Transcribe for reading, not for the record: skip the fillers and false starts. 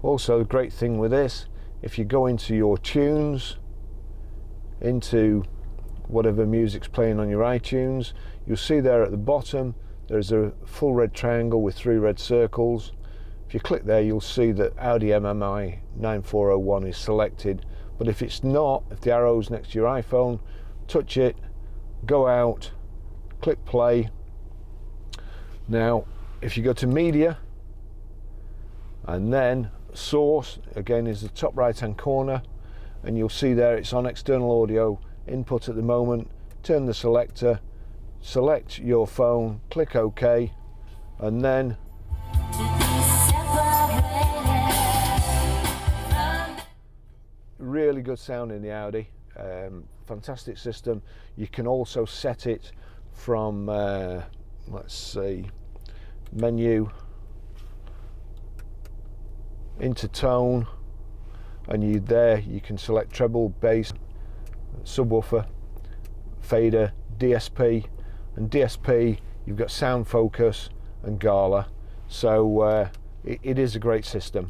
Also, the great thing with this, if you go into your tunes, into whatever music's playing on your iTunes, you'll see there at the bottom there's a full red triangle with 3 red circles. If you click there, you'll see that Audi MMI 9401 is selected, but if it's not, if the arrow's next to your iPhone, touch it, go out, click play. Now if you go to media and then source, again is the top right hand corner, and you'll see there it's on external audio input at the moment. Turn the selector, select your phone, click OK, and then really good sound in the Audi. Fantastic system. You can also set it from let's see, menu into tone, and you can select treble, bass, subwoofer, fader, DSP, and DSP you've got sound focus and Gala, so it is a great system.